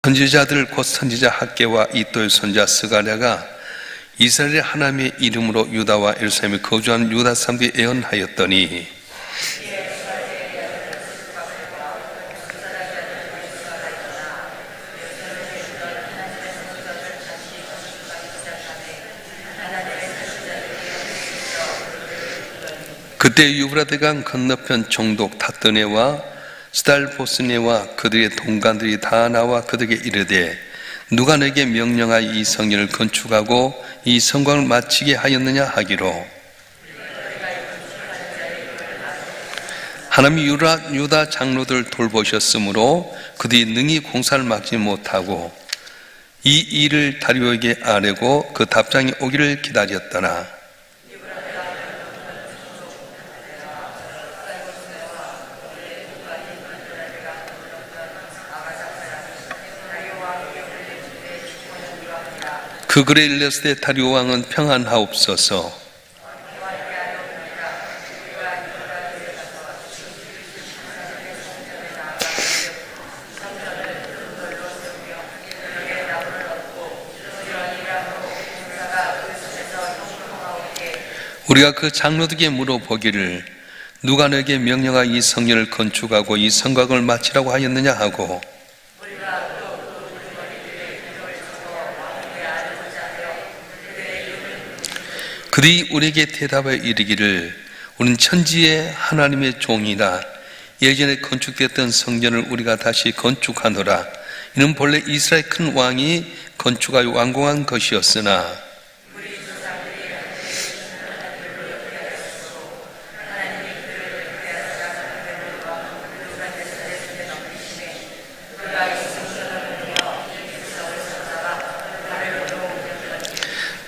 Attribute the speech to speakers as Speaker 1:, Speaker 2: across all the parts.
Speaker 1: 선지자들 곧 선지자 학개와 이도의 손자 스가랴가 이스라엘의 하나님의 이름으로 유다와 예루살렘에 거주하는 유다 사람들이 예언하였더니 그때 유브라데강 건너편 종독 닷드네와 스달보스네와 그들의 동관들이 다 나와 그들에게 이르되 누가 너에게 명령하여 이 성전을 건축하고 이 성곽을 마치게 하였느냐 하기로 하나님이 유다 장로들 돌보셨으므로 그들이 능히 공사를 막지 못하고 이 일을 다리오에게 아뢰고 그 답장이 오기를 기다렸더라. 그 글에 일렀을 때 다리오 왕은 평안하옵소서. 우리가 그 장로들에게 물어보기를 누가 너에게 명령하여 이 성전을 건축하고 이 성곽을 마치라고 하였느냐 하고 그들이 우리에게 대답하여 이르기를 우리는 천지의 하나님의 종이라 예전에 건축됐던 성전을 우리가 다시 건축하노라. 이는 본래 이스라엘 큰 왕이 건축하여 완공한 것이었으나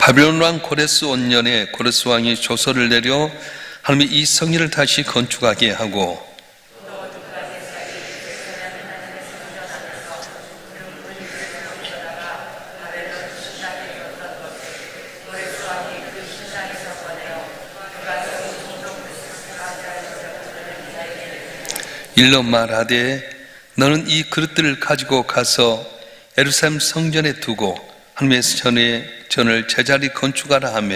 Speaker 1: 바벨론 왕 고레스 원년에 고레스 왕이 조서를 내려 하나님이 이 성전을 다시 건축하게 하고 일러 말하되 너는 이 그릇들을 가지고 가서 예루살렘 성전에 두고 하나님의 전을 제자리 건축하라 하며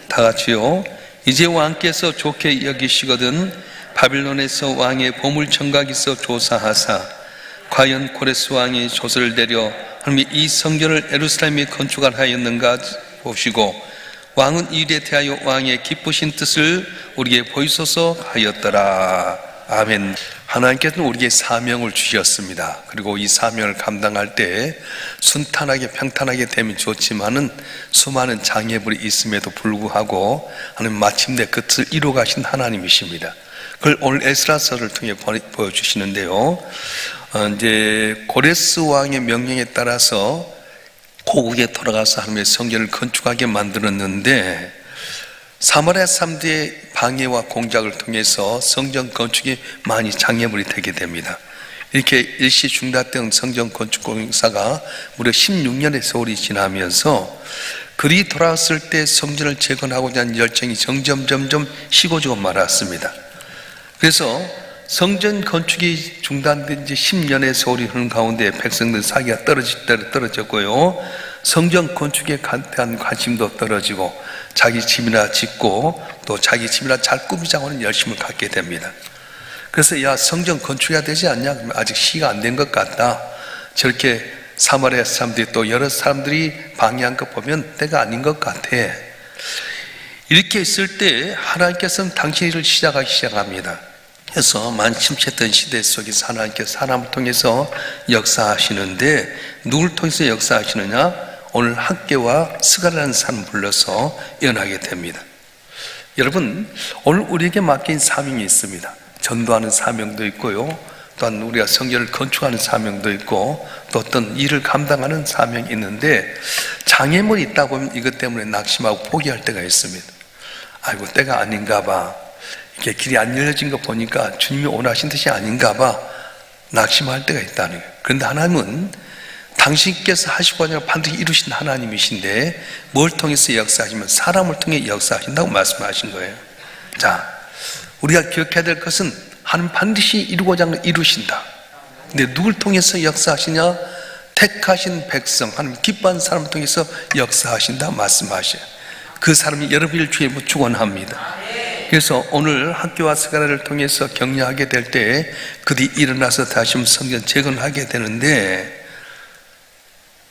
Speaker 1: 다 같이요. 이제 왕께서 좋게 여기시거든 바빌론에서 왕의 보물청각에서 조사하사 과연 고레스 왕이 조서를 내려 하나님이 이 성전을 예루살렘에 건축하라 하였는가 보시고 왕은 이 일에 대하여 왕의 기쁘신 뜻을 우리에게 보이소서 하였더라. 아멘. 하나님께서는 우리에게 사명을 주셨습니다. 그리고 이 사명을 감당할 때 순탄하게 평탄하게 되면 좋지만은 수많은 장애물이 있음에도 불구하고 하나님 마침내 그 뜻을 이루어 가신 하나님이십니다. 그걸 오늘 에스라서를 통해 보여주시는데요. 이제 고레스 왕의 명령에 따라서 고국에 돌아가서 하나님의 성전을 건축하게 만들었는데 사마리아 사람들의 방해와 공작을 통해서 성전 건축이 많이 장애물이 되게 됩니다. 이렇게 일시 중단된 성전 건축 공사가 무려 16년의 세월이 지나면서 그리 돌아왔을 때 성전을 재건하고자 하는 열정이 점점 식어지고 말았습니다. 그래서 성전 건축이 중단된 지 10년의 세월이 흐른 가운데 백성들 사기가 떨어졌고요. 성전 건축에 대한 관심도 떨어지고 자기 집이나 짓고 또 자기 집이나 잘 꾸미자고 하는 열심을 갖게 됩니다. 그래서 야 성전 건축해야 되지 않냐? 아직 시가 안 된 것 같다. 저렇게 사마리아 사람들이 또 여러 사람들이 방해한 것 보면 때가 아닌 것 같아. 이렇게 있을 때 하나님께서는 당신 일을 시작하기 시작합니다. 그래서 만침체했던 시대 속에서 하나님께서 사람을 통해서 역사하시는데 누굴 통해서 역사하시느냐? 오늘 학개와 스가랴라는 사람을 불러서 예언하게 됩니다. 여러분 오늘 우리에게 맡긴 사명이 있습니다. 전도하는 사명도 있고요. 또한 우리가 성전을 건축하는 사명도 있고 또 어떤 일을 감당하는 사명이 있는데 장애물이 있다 보면 이것 때문에 낙심하고 포기할 때가 있습니다. 아이고 때가 아닌가 봐. 이렇게 길이 안 열려진 거 보니까 주님이 원하신 뜻이 아닌가 봐 낙심할 때가 있다는 거예요. 그런데 하나님은 당신께서 하시고 하냐 반드시 이루신 하나님이신데 뭘 통해서 역사하시면 사람을 통해 역사하신다고 말씀하신 거예요. 자, 우리가 기억해야 될 것은 하나님 반드시 이루고자 하는 걸 이루신다. 근데 누굴 통해서 역사하시냐? 택하신 백성, 하나님 기뻐하는 사람을 통해서 역사하신다 말씀하셔요. 그 사람이 여러분을 주의 축원합니다. 그래서 오늘 학교와 스가랴를 통해서 격려하게 될 때 그들이 일어나서 다시 한번 성전 재건하게 되는데,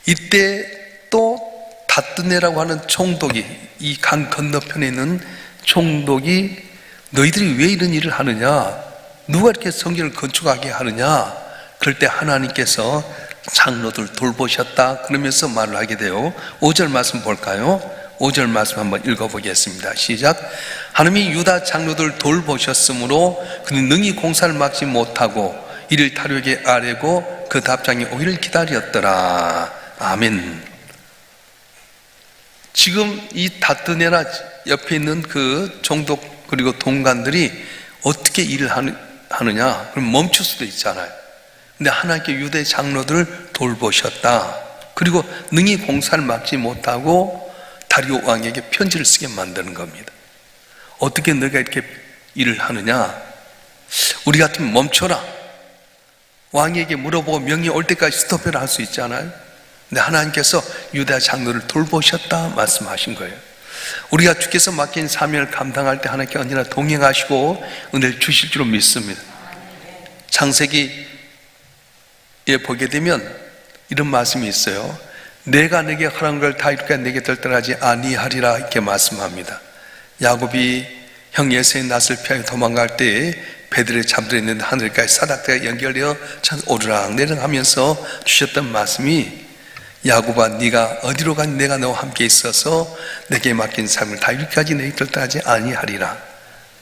Speaker 1: 이때 또 다뜨네라고 하는 총독이, 이 강 건너편에 있는 총독이 너희들이 왜 이런 일을 하느냐, 누가 이렇게 성전을 건축하게 하느냐, 그럴 때 하나님께서 장로들 돌보셨다 그러면서 말을 하게 돼요. 5절 말씀 볼까요? 5절 말씀 한번 읽어보겠습니다. 시작. 하나님이 유다 장로들 돌보셨으므로 그는 능히 공사를 막지 못하고 이를 타려게 아뢰고 그 답장이 오기를 기다렸더라. 아멘. 지금 이 다뜨네나 옆에 있는 그 총독 그리고 동관들이 어떻게 일을 하느냐? 그럼 멈출 수도 있잖아요. 근데 하나님께 유대 장로들을 돌보셨다. 그리고 능히 공사를 막지 못하고 다리오 왕에게 편지를 쓰게 만드는 겁니다. 어떻게 너가 이렇게 일을 하느냐? 우리 같으면 멈춰라. 왕에게 물어보고 명이 올 때까지 스톱해라 할 수 있잖아요. 근데 하나님께서 유다 장로를 돌보셨다 말씀하신 거예요. 우리가 주께서 맡긴 사명을 감당할 때 하나님께 언제나 동행하시고 은혜를 주실 줄로 믿습니다. 창세기에 보게 되면 이런 말씀이 있어요. 내가 내게 허락한 걸 다 이렇게 내게 들떠나지 아니하리라 이렇게 말씀합니다. 야곱이 형 에사의 낯을 피하여 도망갈 때 배들에 잠들어 있는 하늘까지 사닥다가 연결되어 참 오르락내리락 하면서 주셨던 말씀이, 야곱아 네가 어디로 가니 내가 너와 함께 있어서 내게 맡긴 삶을 다 이렇게까지 내게 들떠나지 아니하리라.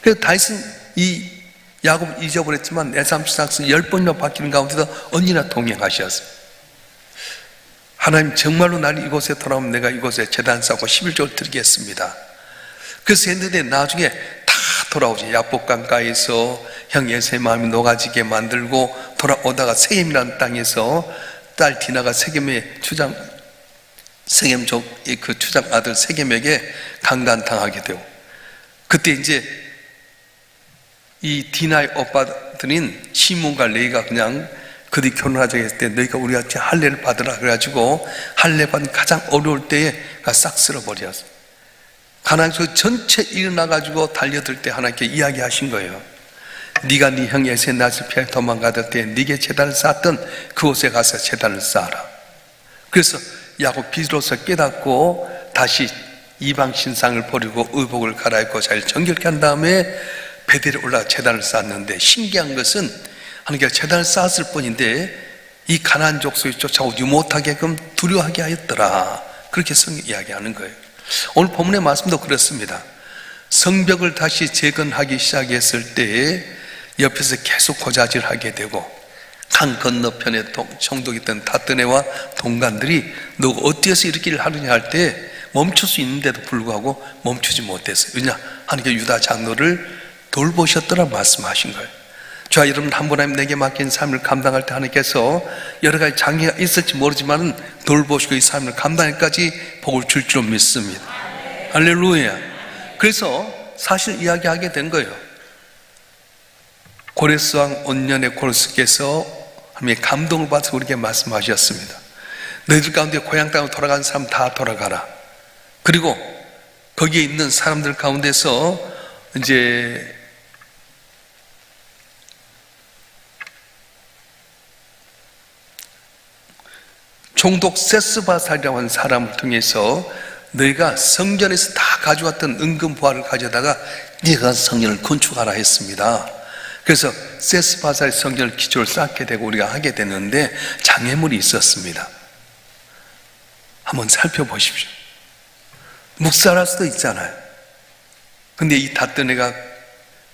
Speaker 1: 그래서 다윗은 이 야곱을 잊어버렸지만 에사 시삭스 10번이나 바뀌는 가운데서 언제나 동행하셨어요. 하나님 정말로 나를 이곳에 돌아오면 내가 이곳에 제단 쌓고 11조를 드리겠습니다. 그래서 했는데 나중에 다 돌아오지. 야복강가에서 형 에사의 마음이 녹아지게 만들고 돌아오다가 세겜이라는 땅에서 딸 디나가 세겜의 세겜족 그 추장 아들 세겜에게 강간당하게 되고, 그때 이제 이 디나의 오빠들인 시몬과 레이가 그냥 그들이 결혼하자고 했을 때 너희가 우리 같이 할례를 받으라 그래가지고 할례 받은 가장 어려울 때에 싹 쓸어버렸어. 가나안에서 전체 일어나가지고 달려들 때 하나님께 이야기하신 거예요. 네가 네 형 에사의 낯을 피하여 도망가던 때 네게 제단을 쌓았던 그곳에 가서 제단을 쌓아라. 그래서 야곱 비로소 깨닫고 다시 이방 신상을 버리고 의복을 갈아입고 잘 정결케 한 다음에 베델에 올라가 제단을 쌓았는데, 신기한 것은 하나님께서 제단을 쌓았을 뿐인데 이 가나안 족속이 쫓아오지 못하게끔 두려워하게 하였더라. 그렇게 성경이 이야기하는 거예요. 오늘 본문의 말씀도 그렇습니다. 성벽을 다시 재건하기 시작했을 때에 옆에서 계속 고자질하게 되고, 강 건너편에 총독이 있던 다뜨네와 동관들이 너 어디에서 이렇게 일을 하느냐 할 때 멈출 수 있는데도 불구하고 멈추지 못했어요. 왜냐? 하나님께 유다 장로를 돌보셨더라 말씀하신 거예요. 자, 여러분 한 분 하나님 내게 맡긴 삶을 감당할 때 하나님께서 여러 가지 장애가 있을지 모르지만 돌보시고 이 삶을 감당할까지 복을 줄 줄 믿습니다. 할렐루야. 그래서 사실 이야기하게 된 거예요. 고레스 왕 온년의 고레스께서 하나님의 감동을 받아서 우리에게 말씀하셨습니다. 너희들 가운데 고향 땅으로 돌아간 사람 다 돌아가라. 그리고 거기에 있는 사람들 가운데서 이제 총독 세스바살이라고 하는 사람을 통해서 너희가 성전에서 다 가져왔던 은금 부화를 가져다가 네가 성전을 건축하라 했습니다. 그래서 세스바살의 성전을 기초를 쌓게 되고 우리가 하게 되는데 장애물이 있었습니다. 한번 살펴보십시오. 묵살할 수도 있잖아요. 근데 이 다뜨네가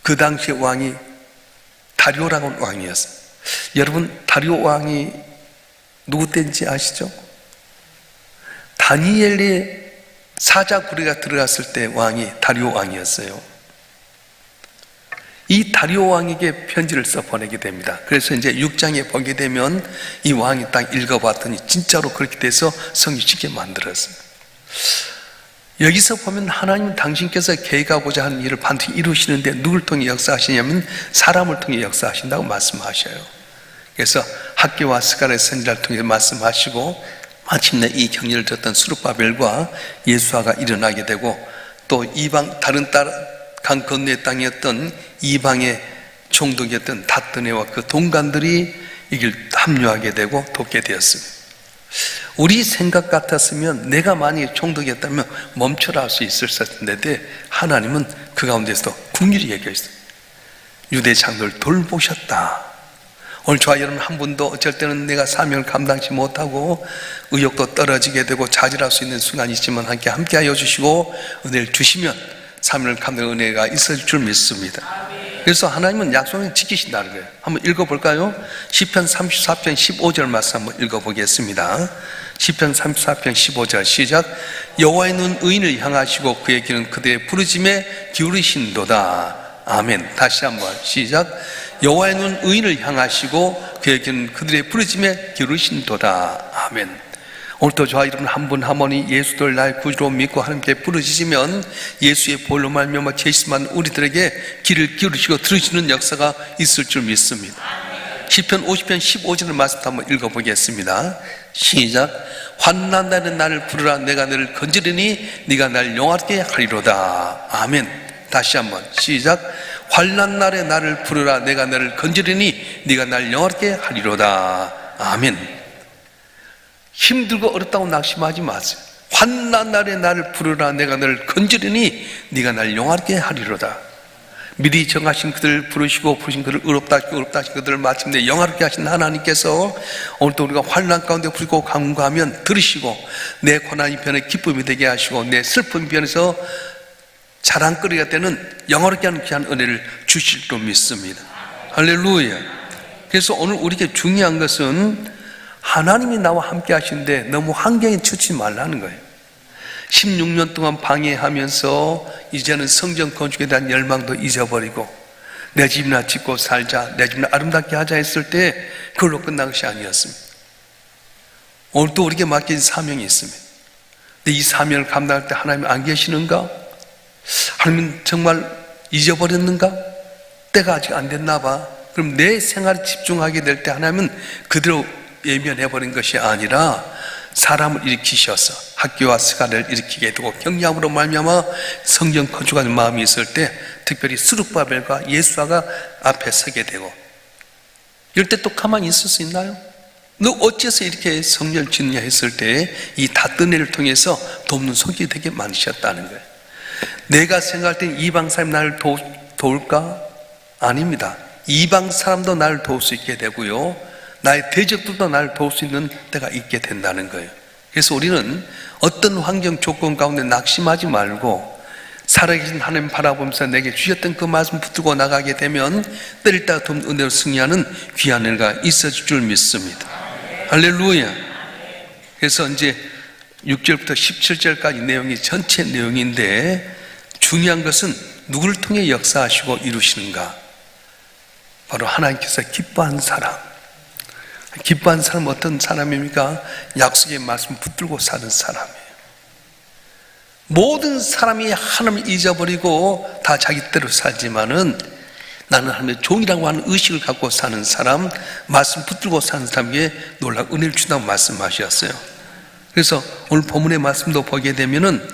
Speaker 1: 그 당시의 왕이 다리오라고 하는 왕이었어요. 여러분 다리오 왕이 누구 때인지 아시죠? 다니엘의 사자구리가 들어갔을 때 왕이 다리오 왕이었어요. 이 다리오 왕에게 편지를 써 보내게 됩니다. 그래서 이제 6장에 보게 되면 이 왕이 딱 읽어봤더니 진짜로 그렇게 돼서 성립시켜 만들었어요. 여기서 보면 하나님은 당신께서 계획하고자 하는 일을 반드시 이루시는데 누굴 통해 역사하시냐면 사람을 통해 역사하신다고 말씀하셔요. 그래서 학개와 스가랴 선지자를 통해 말씀하시고 마침내 이 격려를 듣던 스룹바벨과 예수아가 일어나게 되고 또 이방 다른 강 건너의 땅이었던 이방의 총독이었던 다뜨네와 그 동관들이 이 길 합류하게 되고 돕게 되었습니다. 우리 생각 같았으면 내가 만약에 총독이었다면 멈춰라 할 수 있었을 텐데 하나님은 그 가운데서 긍휼히 여겨있어요. 유대 장로를 돌보셨다. 오늘 저와 여러분 한 분도 어쩔 때는 내가 사명을 감당치 못하고 의욕도 떨어지게 되고 좌절할 수 있는 순간이 있지만 함께 하여 주시고 은혜를 주시면 사명을 감당할 은혜가 있을 줄 믿습니다. 그래서 하나님은 약속을 지키신다는 거예요. 한번 읽어볼까요? 시편 34편 15절 말씀 한번 읽어보겠습니다. 시편 34편 15절 시작. 여호와의 눈 의인을 향하시고 그의 귀는 그들의 부르짖음에 기울이신도다. 아멘. 다시 한번 시작. 여호와의 눈 의인을 향하시고 그의 귀는 그들의 부르짖음에 기울이신도다. 아멘. 오늘도 저와 여러분 한 분 한 분이 예수를 나의 구주로 믿고 하나님께 부르짖으면 예수의 보혈로 말미암아 죄짓만 우리들에게 귀를 기울이시고 들으시는 역사가 있을 줄 믿습니다. 시편 50편 15절의 말씀 한번 읽어보겠습니다. 시작. 환난 날에 나를 부르라 내가 너를 건지리니 네가 날 영화롭게 하리로다. 아멘. 다시 한번 시작. 환난 날에 나를 부르라 내가 너를 건지리니 네가 날 영화롭게 하리로다. 아멘. 힘들고 어렵다고 낙심하지 마세요. 환난 날에 나를 부르라 내가 너를 건지리니 네가 날 영화롭게 하리로다. 미리 정하신 그들을 부르시고 부르신 그들을 의롭다 하신 그들을 마침내 영화롭게 하신 하나님께서 오늘도 우리가 환난 가운데 부르고 간구하면 들으시고 내 고난이 변해 기쁨이 되게 하시고 내 슬픔이 변해서 자랑거리가 되는 영화롭게 하는 귀한 은혜를 주실 줄 믿습니다. 할렐루야. 그래서 오늘 우리에게 중요한 것은 하나님이 나와 함께 하시는데 너무 환경에 치우치지 말라는 거예요. 16년 동안 방해하면서 이제는 성전 건축에 대한 열망도 잊어버리고 내 집이나 짓고 살자, 내 집이나 아름답게 하자 했을 때 그걸로 끝난 것이 아니었습니다. 오늘 또 우리에게 맡긴 사명이 있습니다. 근데 이 사명을 감당할 때 하나님이 안 계시는가? 하나님은 정말 잊어버렸는가? 때가 아직 안 됐나 봐. 그럼 내 생활에 집중하게 될 때 하나님은 그대로 예면해버린 것이 아니라 사람을 일으키셔서 학교와 스가랴를 일으키게 되고 격려함으로 말미암아 성경 건축하는 마음이 있을 때 특별히 스룹바벨과 예수아가 앞에 서게 되고 이럴 때 또 가만히 있을 수 있나요? 너 어째서 이렇게 성전을 짓느냐 했을 때 이 다뜨네를 통해서 돕는 손길이 되게 많으셨다는 거예요. 내가 생각할 땐 이방 사람이 나를 도울까? 아닙니다. 이방 사람도 나를 도울 수 있게 되고요 나의 대적들도 나를 도울 수 있는 때가 있게 된다는 거예요. 그래서 우리는 어떤 환경 조건 가운데 낙심하지 말고 살아계신 하나님 바라보면서 내게 주셨던 그 말씀 붙들고 나가게 되면 때를 따라 돕는 은혜로 승리하는 귀한 은혜가 있어질 줄 믿습니다. 할렐루야. 그래서 이제 6절부터 17절까지 내용이 전체 내용인데 중요한 것은 누구를 통해 역사하시고 이루시는가? 바로 하나님께서 기뻐한 사람. 기뻐한 사람은 어떤 사람입니까? 약속의 말씀 붙들고 사는 사람이에요. 모든 사람이 하나님을 잊어버리고 다 자기 때로 살지만은 나는 하나님의 종이라고 하는 의식을 갖고 사는 사람, 말씀 붙들고 사는 사람에게 놀라운 은혜를 준다고 말씀하셨어요. 그래서 오늘 본문의 말씀도 보게 되면은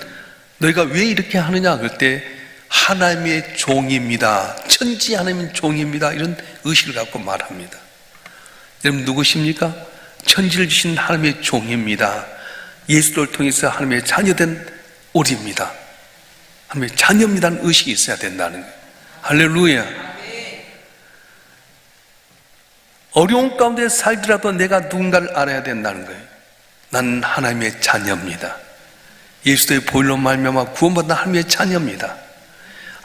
Speaker 1: 너희가 왜 이렇게 하느냐 그럴 때 하나님의 종입니다. 천지 하나님의 종입니다. 이런 의식을 갖고 말합니다. 여러분 누구십니까? 천지를 주신 하나님의 종입니다. 예수를 통해서 하나님의 자녀된 우리입니다. 하나님의 자녀입니다는 의식이 있어야 된다는 거예요. 할렐루야. 어려운 가운데 살더라도 내가 누군가를 알아야 된다는 거예요. 나는 하나님의 자녀입니다. 예수의 보혈로 말미암아 구원받은 하나님의 자녀입니다.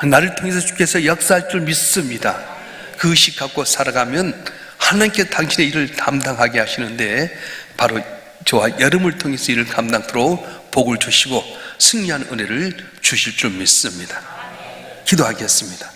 Speaker 1: 나를 통해서 주께서 역사할 줄 믿습니다. 그 의식 갖고 살아가면 하나님께 당신의 일을 담당하게 하시는데 바로 저와 여러분을 통해서 일을 감당토록 복을 주시고 승리하는 은혜를 주실 줄 믿습니다. 기도하겠습니다.